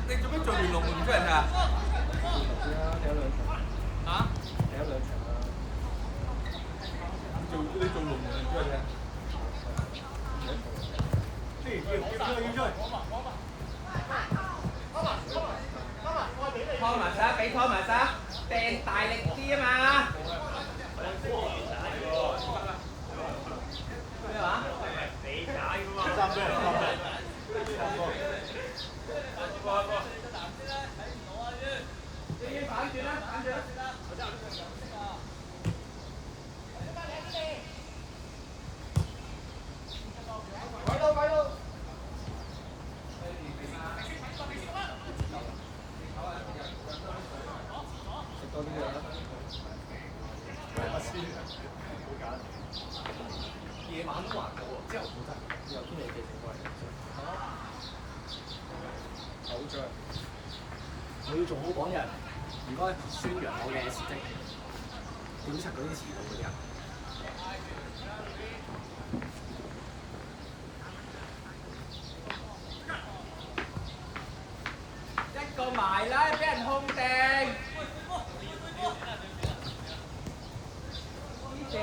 你做咩做完龍門出嚟啊？先啦，踢咗兩場。嚇？踢咗兩場啦。你做龍門出嚟踢？拖埋手，俾拖埋手，掟大力啲啊嘛！咩話？三波。反轉啦，反轉啦！食多啲嘢啦。夜晚都還好喎，朝頭早真有天氣記性過嚟。口脹。我要做好榜樣，唔該宣揚我嘅事蹟，屌柒嗰啲遲到嗰啲人。一個埋啦，俾人控定。依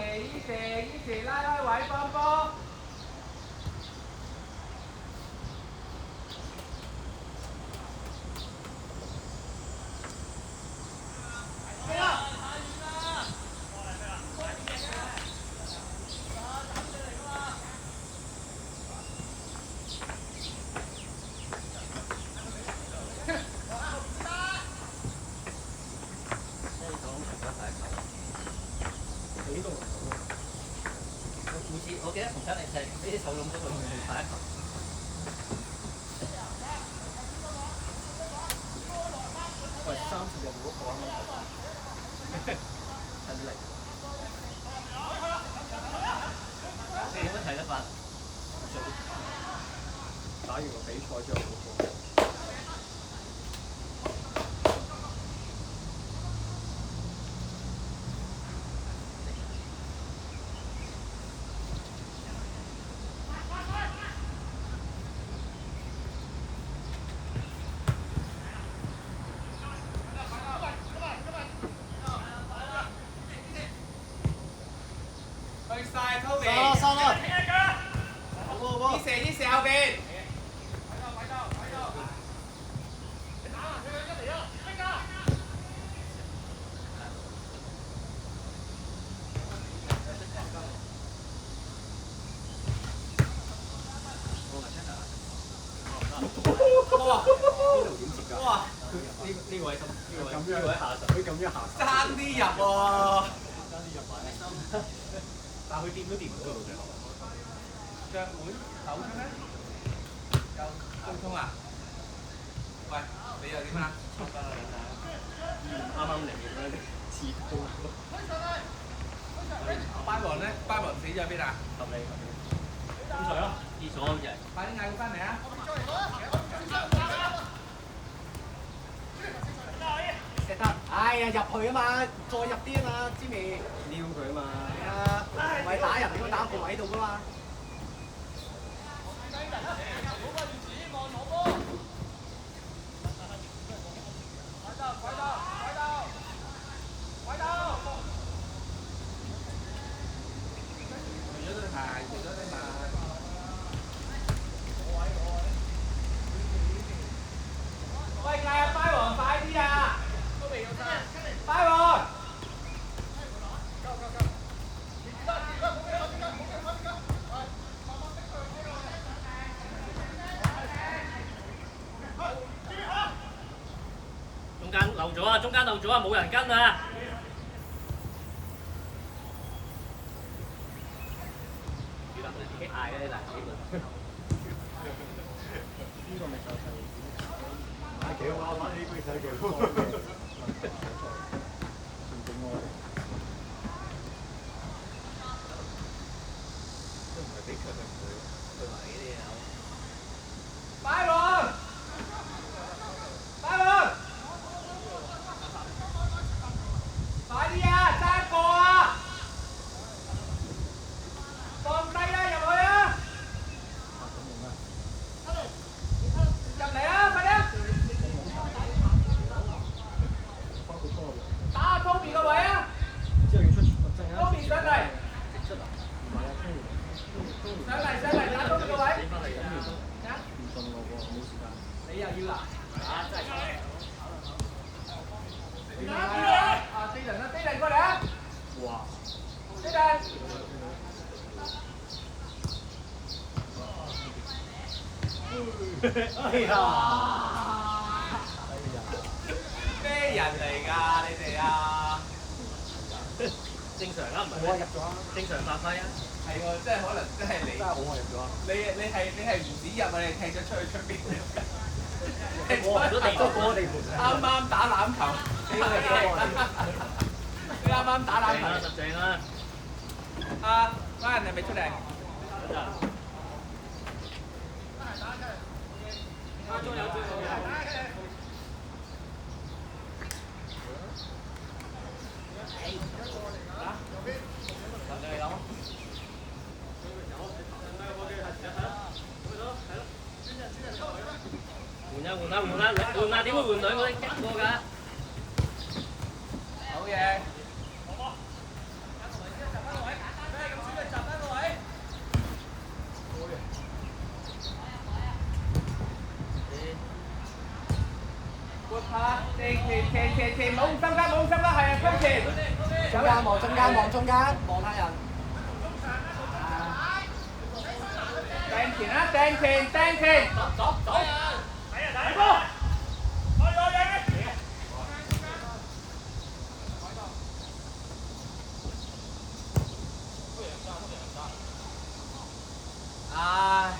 時拉位幫波。我記得同七零四呢啲手籠嗰度用第一球。喂，30日嗰個啱啱睇嚟。你點樣睇得法？打完個比賽之後嗰個。去晒 Toby。收啦！依射後邊。哇！呢個位心，呢個咁樣位下手，佢咁樣下手。爭啲入喎。但係佢掂都掂唔到最後。腳會抖出咩？有溝通啊？喂，你又點啊？啱啱嚟嘅咧，刺刀。班王咧，班王死咗喺邊啊？合理。咁除咯，廁所好似係。快啲嗌佢翻嚟啊！食得，哎呀入去啊嘛，再入啲啊嘛，知未？撩佢啊嘛。係啊，唔係打人，應該打個位度噶嘛。除咗對鞋，除咗對襪。喂，嗌阿班王快啲啊！都未有得。班王。中間漏咗啊！中間漏咗啊！冇人跟啊！自己嗌嘅嗱，呢個咪就係幾好啊！玩呢個睇幾好。仲勁我哋。都唔係俾強佢，佢埋呢啲嘢。班王。班王。快啲啊！爭個啊！啊，Jaden啦，Jaden過嚟啊！哇！Jaden。哎呀！咩人嚟㗎？你哋啊？正常啊，唔係我入咗啊！正常發揮啊。係喎，即係可能真係你。真係好入咗啊！你係胡子入啊？你踢咗出去出邊？過咗地盤，過地盤。啱啱打籃球。你啱啱打籃球。實正啦。啊，嗰人係咪出嚟？換啊！點會換兩個一個㗎？好嘢！撥下，前，冇心㗎，係啊，向前。中間，望下人。掟前啊！掟前。走。睇波。唉。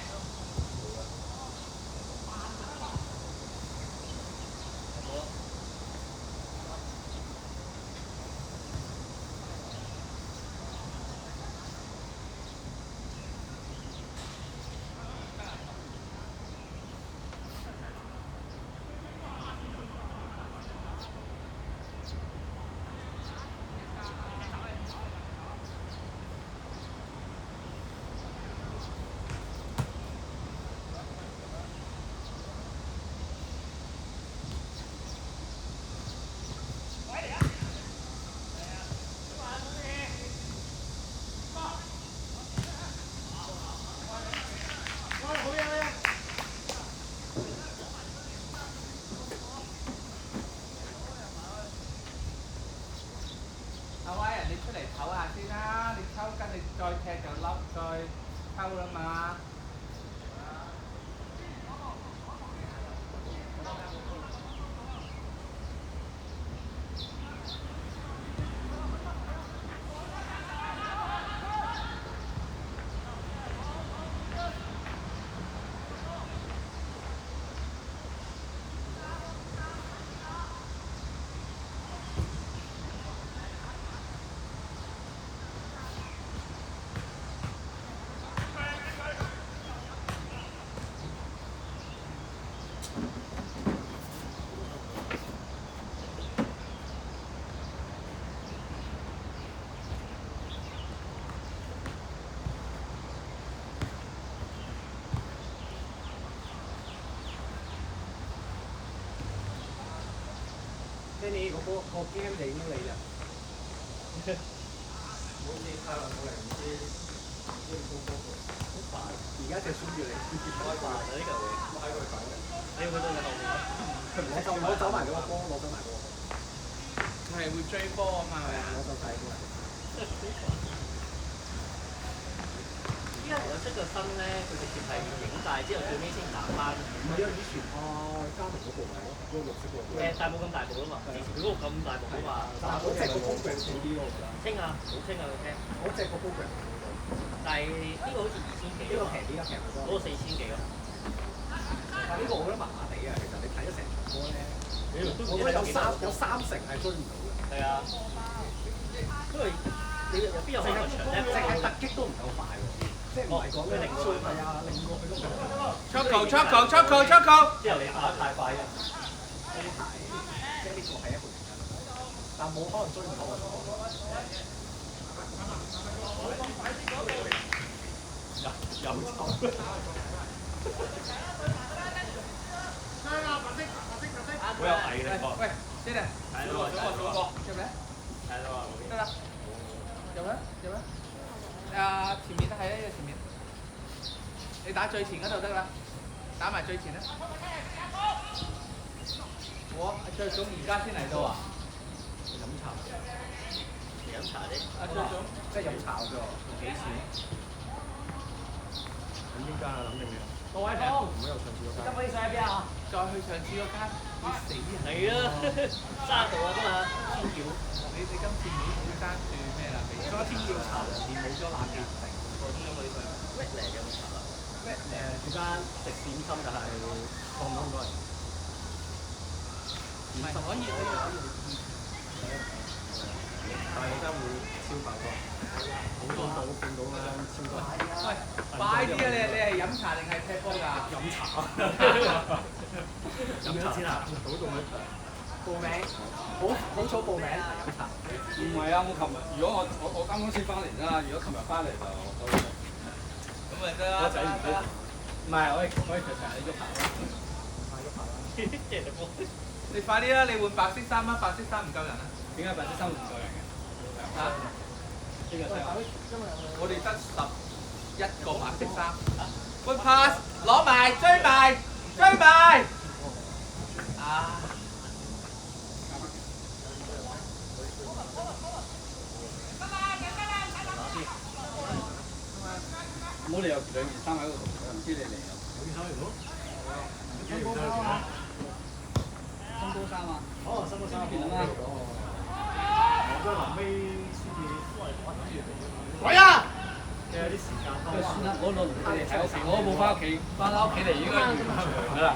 阿威啊，你出嚟唞下先啦，你抽筋你再踢就笠，再抽啦嘛。跟住個波個 game 就影到你啦。好似太耐冇嚟，唔知好快，而家隻輸住你，開飯啊！呢嚿嘢，喺佢手嘅。你要去到你後面啊？我走埋嗰個波，攞走埋嗰個波。係會追波啊嘛，係咪啊？攞走晒過嚟。依家其實出個新咧，佢直接係影晒之後最尾先打翻。唔係啊，以前嘉明嗰部咪咯，嗰個綠色嗰個。但係冇咁大部啊嘛，以前佢嗰個咁大部啊嘛。但係嗰隻個 program 好啲咯，我覺得。清啊，好清啊，佢聽。嗰隻個 program 好啲。但係呢個好似2000幾，呢個平啲，而家平好多。嗰個4000幾咯。但係呢個我覺得麻麻地啊，其實你睇咗成場波咧，我覺得有三成係追唔到嘅。係啊，因為你入邊有好多場咧，淨係突擊都唔夠快喎，即係唔係講咩零數係啊，令過佢都唔夠。出球！之後你打得太快啊！呢排即係呢個係一個原因，但冇可能追唔到啊！有錯。好有毅力喎！喂，Jaden，睇到入嚟，睇到啊！得啦，入啦。啊，前面都係啊，前面。你打最前嗰度得啦，打埋最前啦。我最早而家先嚟到啊！茶，飲茶啫。阿張總，即係飲茶嗰個幾錢？咁邊間啊？諗定未啊？杜偉峰，唔好有上次嗰間。今日想喺邊啊？再去上次嗰間會死人。係啊，沙道啊嘛，天橋。你今次唔好單住咩啦？而家天耀茶入邊冇咗冷嘅成個都有佢上。咩嚟嘅茶啊？住間食點心就係放唔到咁多人。唔係可以。但係真會超爆多，好多到見到啦，超多。喂，快啲啊！你係飲茶定係踢波㗎？飲茶。飲茶先啊！好到咩？報名，好早報名飲茶。唔係啊！我琴日如果我啱啱先翻嚟啦，如果琴日翻嚟就咁咪得啦。我仔唔知。唔係，我哋其實係喐下啦，喐下啦。你快啲啦！你換白色衫啊！白色衫唔夠人啊！點解白色衫唔夠人嘅？嚇？邊個睇啊？我哋得11個白色衫。換 pass， 攞埋，追埋，追埋。啊！冇理由兩件衫喺度同，我唔知你嚟啊！新高衫啊！哦，新高衫邊啊？我都臨尾先至。喂啊！有啲時間。算啦，我輪你哋喺屋企，我冇翻屋企，翻屋企嚟應該完場㗎啦。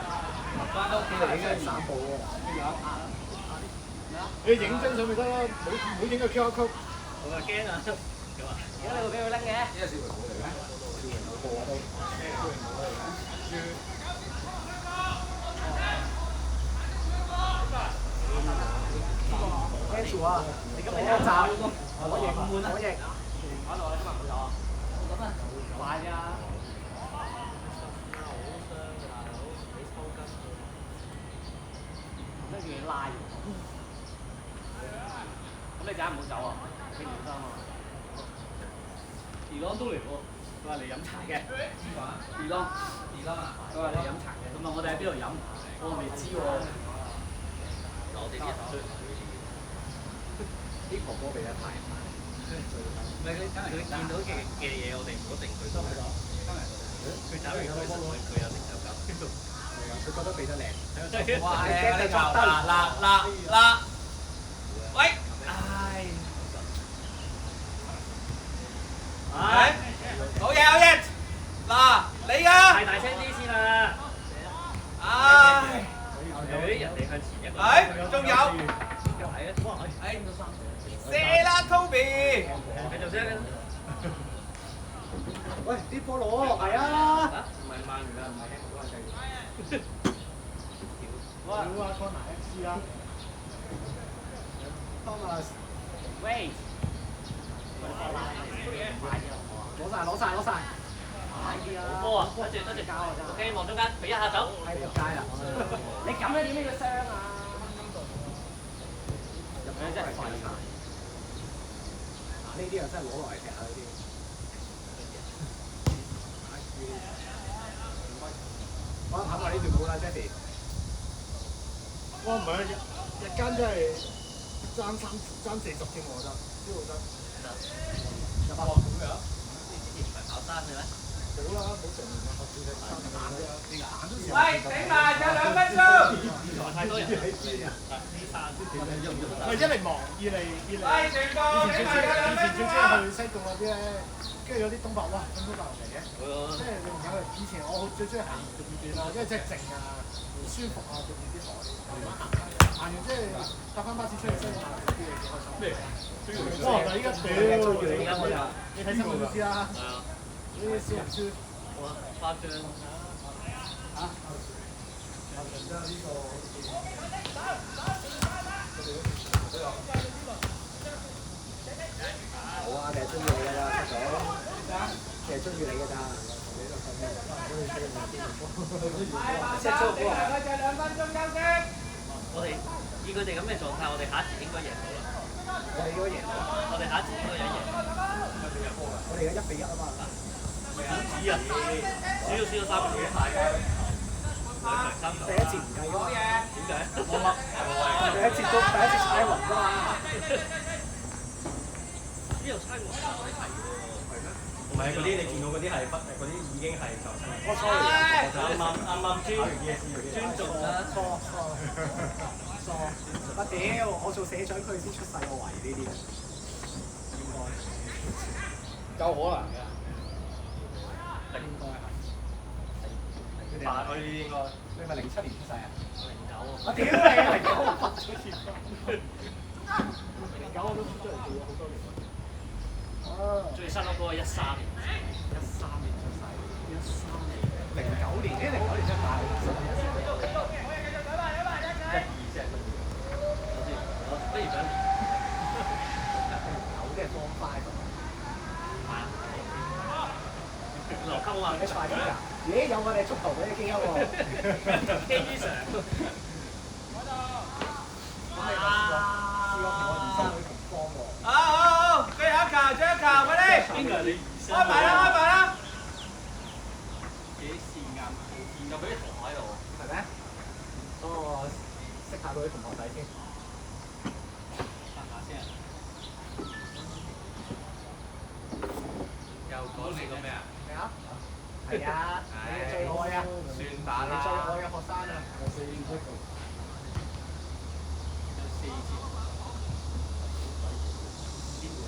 翻屋企嚟應該散步喎。你影張相咪得啦，唔好影個 QR code。我話驚啊！而家你會俾佢拎嘅？呢個小朋友嚟咩？冇啊都。聽住啊！你今日一集我贏我贏。玩落去今日冇有啊？咁啊，快啲啊！跟住你拉完，咁你陣間唔好走啊！你唔得啊嘛。二郎都嚟喎，佢話嚟飲茶嘅。二郎啊，佢話嚟飲茶嘅。咁啊，我哋喺邊度飲？我未知喎。我哋啲人追啲婆婆俾得太快。唔係佢見到嘅嘢，我哋唔好定佢。都喺度。佢走完佢有成就感。佢覺得俾得靚。哇！靚啊！你作得嗱，喂！唉，好嘢！嗱，你㗎！係大聲啲先啦！唉，人哋向前一個。仲有，射啦，Toby！繼續聲。喂，啲波攞落嚟啊！唔係慢㗎，唔係輕嗰個掣。哇！Connor FC 啦，Thomas Wait。攞晒。波啊！得住教啊！OK，望中間，俾一下走。係入街啦！你咁樣點呢個傷啊？入去真係快餐。呢啲又真係攞落嚟踢下呢啲。我諗下呢條冇啦 ，Jeffy。哇！唔係日間真係爭40添我覺得，超好得。入8咁樣。你之前唔係跑山嘅咩？冇啦，冇成年學少隻3喂，頂埋，仲有2分鐘。太多人嚟啊！呢山唔係一嚟忙，二嚟喂，全部頂埋，仲有2分鐘。以前最中意去西貢嗰啲咧，跟住有啲東北，哇咁多白嚟嘅，即係你唔搞佢。以前我最中意行獨立段啦，因為真係靜啊，舒服啊，獨立啲海。行完即係搭翻巴士出去西貢行啲嘢幾開心。咩？哇！但係依家屌，你睇新聞都知啦。係啊。呢啲小紅書。哇！誇張。嚇？有陣間呢個。好啊，其實中意你㗎啦，七總。其實中意你㗎咋。2分鐘休息。我哋以佢哋咁嘅狀態，我哋下一節應該贏到啦。我哋應該贏到。我哋下一節應該有贏。我哋而家1-1啊嘛。唔止啊！輸咗3比1。2場3球。第一節唔計㗎嘛。點解？冇乜。第一次踩雲㗎嘛。呢度猜我係睇喎。係咩？唔係嗰啲你見到嗰啲係不嗰啲已經係就親。我 sorry 啊，就啱尊重啦。錯。我屌，我做社長佢先出世個圍呢啲。應該。夠可能㗎。應該係。8嗰啲應該。你咪07年出世啊09啊。我屌你09我發咗熱09我都出咗嚟做咗好多年。最新嗰個13年。13年出世。13年。09年，09年真係大。12先係我不如想09即係form 5留級啊！你快啲㗎！咦，有我哋足球嗰啲基因喎。基上。試過同我兒生女同方喎。好，最後一球，最後一球，快啲！邊個係你兒生？開埋啦，開埋啦！幾線啱，有佢啲同學喺度。係咩？等我識下嗰啲同學仔先。等下先。又講你個咩啊？咩啊？係啊，你最愛啊！算把你最愛啦。嘅學生啊！有4次。